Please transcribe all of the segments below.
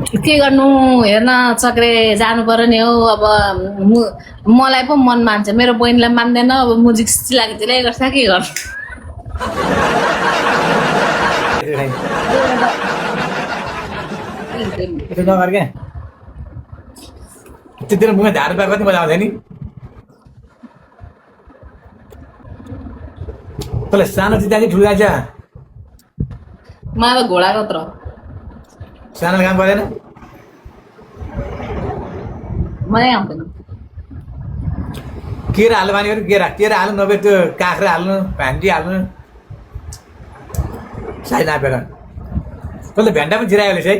के गर्नु हेर्न चक्रे जानु पर्यो नि हौ अब मलाई पो मन मान्छ मेरो बहिनीलाई मान्दैन अब मुजिक चिलाएको त्यसले गर्छ के गर्नु त्यो नगर क्या त्यतिर मुखमा झार पाएको कति मजा आउँछ नि तँलाई सानो चिज चाहिँ ठुलो जान्छ मलाई घोडा कत्रो सानो काम गरेन मलाई आउँदैन केरा हाल्नु माने केरा हाल्नु नभए त्यो काँक्रा हाल्नु भान्डी हाल्नु साइ नापेर तैँले भेन्डा पनि छिरायो है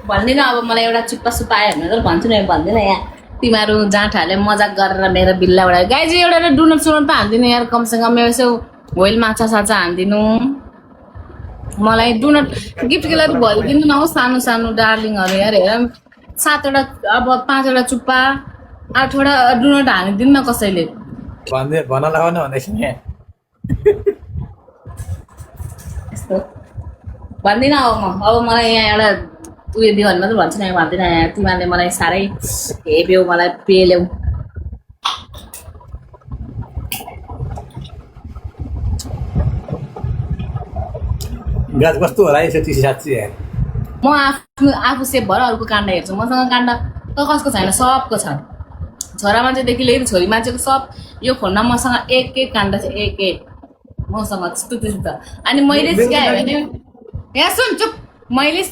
भन्दिनँ अब मलाई एउटा चुप्पा सुप्पा आयो भने त भन्छु नि भन्दिनँ यहाँ तिमीहरू जाँठाले मजाक गरेर मेरो बिल्ला उडा गाई चाहिँ एउटा डुनट सुनट त हान्दिनँ यार कमसेकम यसो होइल माछा साछा हान्दिनु मलाई डुनट गिफ्टको लागि भइदिनु न हौ सानो सानो डार्लिङहरू यार हेर 7वटा अब 5वटा चुप्पा 8वटा डुनट हानिदिनु न कसैले भन्न लगाउनु भन्दैछ नि यस्तो भन्दिनँ अब मलाई यहाँ एउटा उयो दियो भने मात्रै भन्छु नि भन्दिनँ यहाँ तिमीहरूले मलाई साह्रै हेप्यौ मलाई पेल्यौ गाछ कस्तो होला यसो 30-70 म आफू सेप भएर अरूको काण्ड हेर्छु मसँग काण्ड त कसको छैन सबको छ छोरा मान्छेदेखि लिएर छोरी मान्छेको सब यो फोनमा मसँग एक काण्ड छ एक मसँग त्यस्तो अनि मैले सिकाएँ भने यहाँ सुन चुप मैले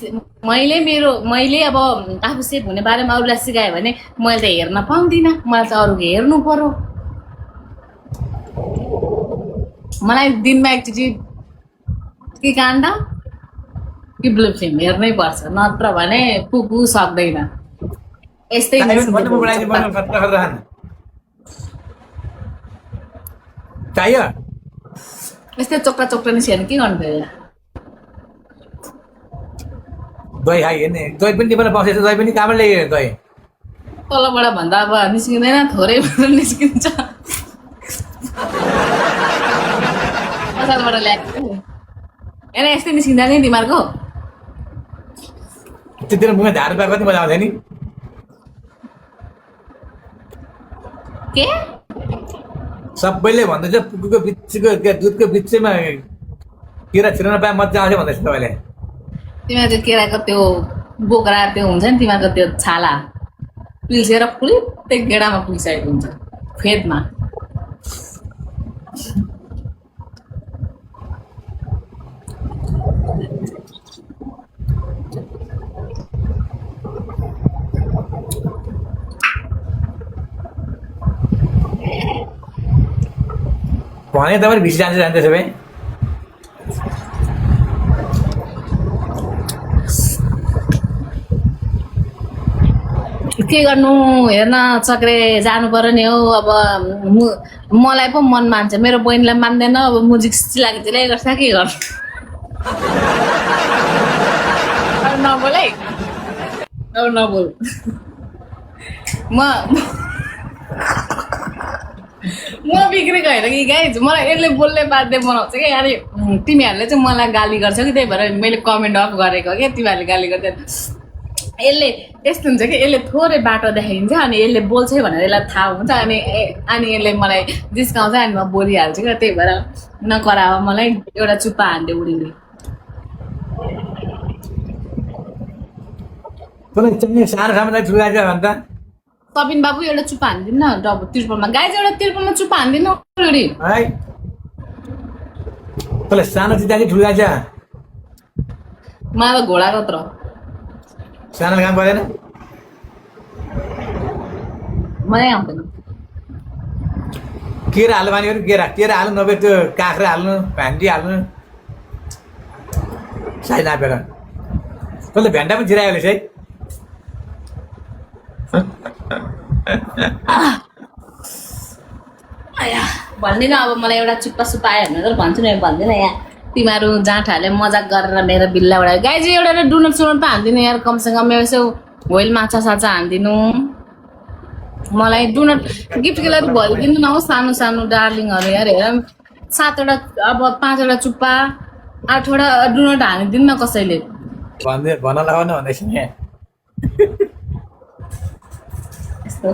अब आफू सेप हुने बारेमा अरूलाई सिकाएँ भने मैले त हेर्न पाउँदिनँ मलाई त अरूको हेर्नु पर्यो मलाई दिनमा एकचोटि के काण्ड कि ब्लू फिल्म हेर्नै पर्छ नत्र भने पुगु सक्दैन यस्तै चाहियो यस्तै चोक्टा निस्क्यो भने के गर्नु पर्यो दही खाइ हेर्ने दही पनि तिमीलाई बसेछ दही पनि कहाँबाट ल्यायो दही तलबाट भन्दा अब निस्किँदैन थोरै निस्किन्छ पसलबाट ल्याएको हेर यस्तै निस्किँदा नि तिमीहरूको त्यतिर मुखमा झार पाएको कति मजा आउँछ नि के सबैले भन्दैछ पुगुको बिचको दुधको बिचमा किरा छिर्न पाए मजा आउँछ भन्दैछ तपाईँले तिमीहरूको केराको त्यो बोक्रा त्यो हुन्छ नि तिमीहरूको त्यो छाला पिल्सेर पुलित्तै गेडामा पुगिसकेको हुन्छ फेदमा भने तपाईँ भिसी जान्छ सबै के गर्नु हेर्न चक्रे जानु पर्यो नि हौ अब मलाई पो मन मान्छ मेरो बहिनीलाई मान्दैन अब मुजिक चिलाएको त्यसले गर्छ के गर्नु नबोल है नबोल म बिग्रेको होइन कि गाइज मलाई यसले बोल्ने बाध्य बनाउँछ क्या यार तिमीहरूले चाहिँ मलाई गाली गर्छौ कि त्यही भएर मैले कमेन्ट अफ गरेको क्या तिमीहरूले गाली गर्दै यसले यस्तो हुन्छ कि यसले थोरै बाटो देखाइदिन्छ अनि यसले बोल्छ भनेर यसलाई थाहा हुन्छ अनि यसले मलाई जिस्काउँछ अनि म बोलिहाल्छु क्या त्यही भएर नकराव मलाई एउटा चुप्पा हान्दै उडिँदै सानो सामानलाई ठुलो भन्छ सबिन बाबु एउटा चुप्पा हानिदिनु न डब तिर्पलमा गाई चाहिँ एउटा तिर्पलमा चुप्पा हानिदिनु अलरेडी है तँलाई सानो चिज चाहिँ ठुलो जान्छ मलाई घोडा कत्रो सानो काम गरेन मलाई आउँदैन केरा हाल्नु माने केरा हाल्नु नभए त्यो काँक्रा हाल्नु भान्डी हाल्नु साइ नापेर तैँले भेन्डा पनि छिरायो है भन्दिनँ अब मलाई एउटा चुप्पा सुप्पा आयो भने त भन्छु नि भन्दिनँ यहाँ तिमीहरू जाँठाले मजाक गरेर मेरो बिल्ला उडा गाई चाहिँ एउटा डुनट सुनट त हान्दिनँ यार कमसेकम यसो होइल माछा साछा हान्दिनु मलाई डुनट गिफ्टको लागि भइदिनु न हौ सानो सानो डार्लिङहरू यार हेर 7वटा अब 5वटा चुप्पा 8वटा डुनट हानिदिनु न कसैले भन्न लगाउनु भन्दैछ नि यस्तो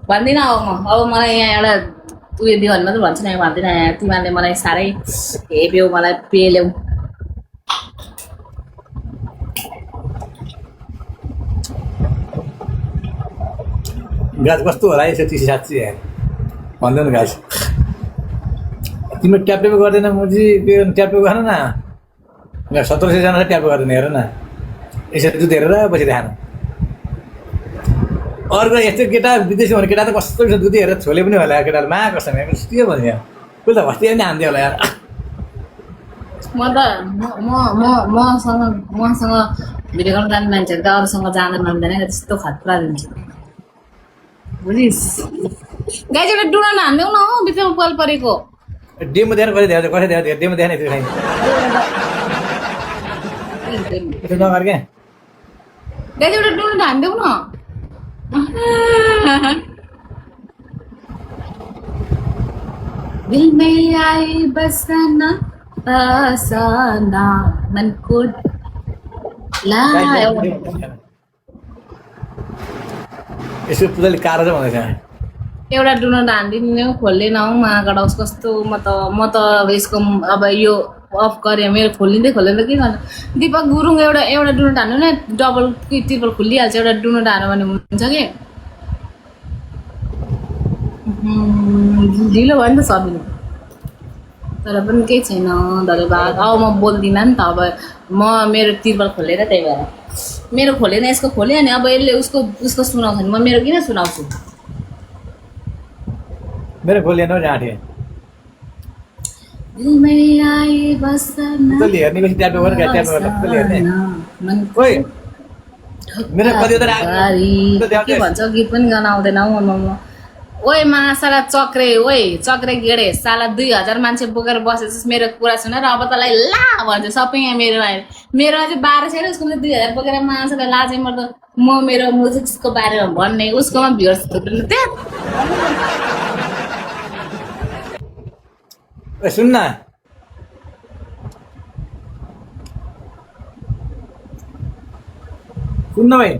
भन्दिनँ अब मलाई यहाँ एउटा उयो दियो भने मात्रै भन्छु नि भन्दिनँ यहाँ तिमीहरूले मलाई साह्रै हेप्यौ मलाई पेल्यौ गाछ कस्तो होला यसो 37 यार भन्दैन गाछ तिम्रो ट्याप गर्दैन मुजी ट्याप गर्न न 1700 जना ट्याप गर्दैन हेर न यसरी दुध हेरेर बसिरहनु अर्को यस्तो केटा विदेशी भने केटा त कस्तो दुध हेरेर छोले पनि होला केटाहरू मा कसम के भन्यो उसले त भस्ती पनि हान्थ्यो होला यार मसँग भिडियो कल जाने मान्छेहरू त अरूसँग जाँदैन मान्दैन त्यस्तो खतरा दिन्छु बुझिस् गाई एउटा डुना हान्देऊ न हो बिचमा पल परेको डेमो ध्यान कसै ध्यान डेमो ध्यान यसो खाइ यसो नगर क्या गाई एउटा डुना हान्देऊ न दिल में आई बसना बसना मन को ला यसो पूजाले कार चाहिँ भन्दैछ एउटा डुनट हानिदिनु खोल्दैन हौ महागडा कस्तो म त यसको अब यो अफ गरेँ मेरो खोलिँदै के गर्नु दिपक गुरुङ एउटा डुनट हान्नु न डबल कि ट्रिपल खुलिहाल्छ एउटा डुनट हान्यो भने हुन्छ कि ढिलो भयो नि त सबिलो तर पनि केही छैन धन्यवाद अब म बोल्दिनँ नि त अब मेरो ट्रिपल खोलेर त्यही भएर मेरो खोलेन यसको खोल्यो नि अब यसले उसको सुनाउँछ नि म मेरो किन सुनाउँछु मेरो खोलिएन हौ जाँठे तैँले हेर्ने बेसी ट्याप गरेर तैँले हेर्ने ओइ मेरो कति के भन्छ गीत पनि गाउन आउँदैन हौ ओइ साला चक्रे गेडे साला 2000 मान्छे बोकेर बसेछस् मेरो कुरा सुनेर अब तँलाई ला भन्छ सबै यहाँ मेरोमा चाहिँ 12 छैन उसको 2000 बोकेर मान्छेलाई लाजै मर्द म मेरो म्युजिकको बारेमा भन्ने उसकोमा भ्युर्स थुप्रिनु ए सुन न भाइ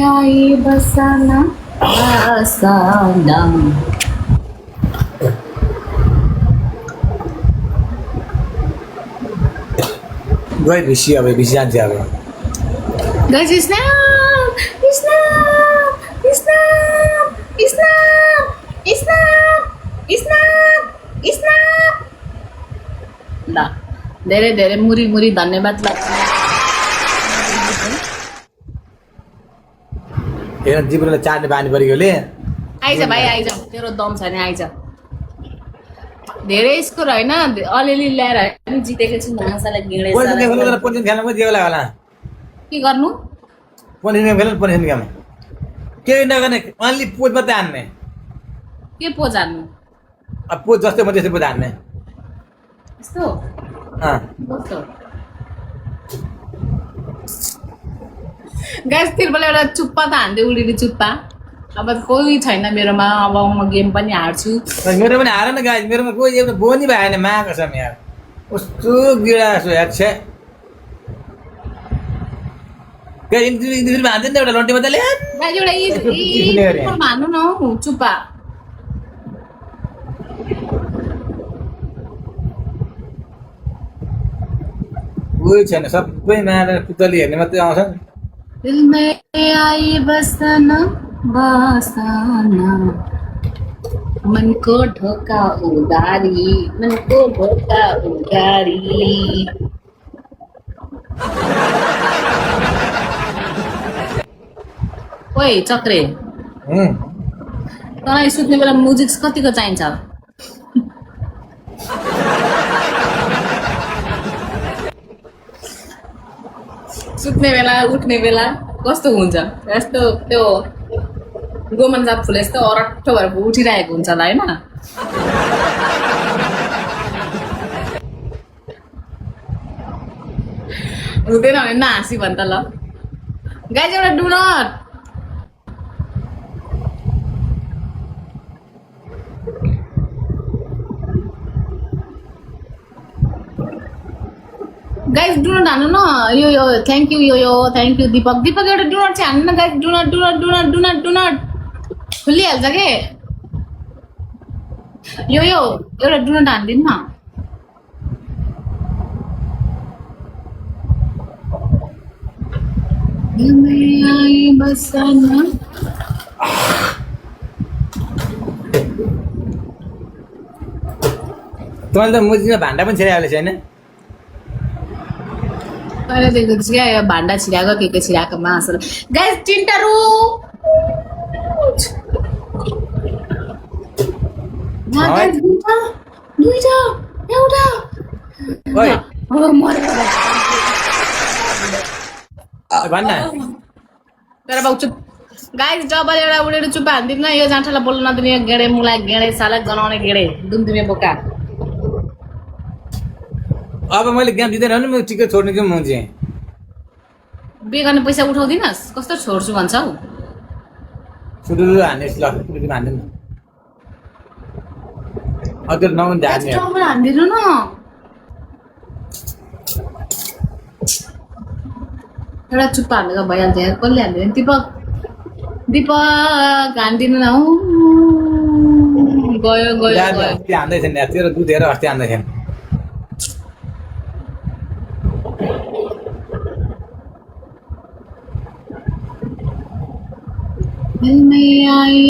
आई बसना गए भिसी अब भिसी जान्छ अब गाइस इस्लाम ल धेरै मुरी धन्यवाद लाग्छ हेर जीवनलाई चाट्ने बानी परिगयोले आइज भाइ आइज तेरो दम छ नि आइज धेरै स्कोर होइन अलिअलि ल्याएर पनि जितेको छु मासालाई गिँडे पोजिसन खेल्नु जेला होला के गर्नु पोजिसन खेल्नु पोजिसन गेम केही नगर्ने अन्ली पोज मात्रै हान्ने के पोज हान्नु अब पोज जस्तै म त्यस्तै पोज हान्ने यस्तो गाइस तिरबल एउटा चुप्पा त हान्दै उडिने चुप्पा अब कोही छैन मेरोमा अब म गेम पनि हार्छु मेरो पनि हार न गाइस मेरोमा कोही एउटा बोनी भएन माको छ यार कस्तो गिडा छु यार छे गाइस इन्दिरमा हान्दैन एउटा लन्टी बदले गाइस एउटा भन्नु न हौ चुप्पा कोही छैन सबै मारेर पुतली हेर्ने मात्रै आउँछ दिल में आई बसना मन को ढोका उगारी ओइ चक्रे तँलाई सुत्ने बेला म्युजिक कतिको चाहिन्छ सुत्ने बेला उठ्ने बेला कस्तो हुन्छ यस्तो त्यो गोमन जात फुल यस्तो अरट्ठो भएर उठिरहेको हुन्छ होला होइन हुँदैन भने नहाँसी भन् त ल गाइज एउटा डुनट गाइज डुनट हान्नु न यो thank you yo thank you Dipak एउटा डुनट चाहिँ हान्नु न गाइज डुनट खुलिहाल्छ के यो एउटा डुनट हानिदिनु न तपाईँले त मुजीमा भान्डा पनि छिराइहाल्छ होइन अहिले देखेको छु क्या यो भान्डा छिराएको के छिराएको मासु गाइस तिनटा रु दुईटा एउटा ओइ भन्न तर बाउ चुप गाइस डबल एउटा उडेर चुप हान्दिनु न यो जाँठालाई बोल्न नदिने गेडे मुला गेडे साला गनाउने गेडे दुमदुमे बोका अब मैले गेम दिँदैन भने म टिकट छोड्ने कि म चाहिँ बे गर्ने पैसा उठाउँदिनस् कस्तो छोड्छु भन्छौ सुरु हान्ने ल सुरु हान्दैन अझ नहुन हान्ने डबल हान्दिनु न एउटा चुप्पा हान्नु भइहाल्छ यार कसले हान्दैन दिपक हान्दिनु न गयो हान्दैछ नि तेरो दुध हेर अस्ति हान्दैछ दिल में आई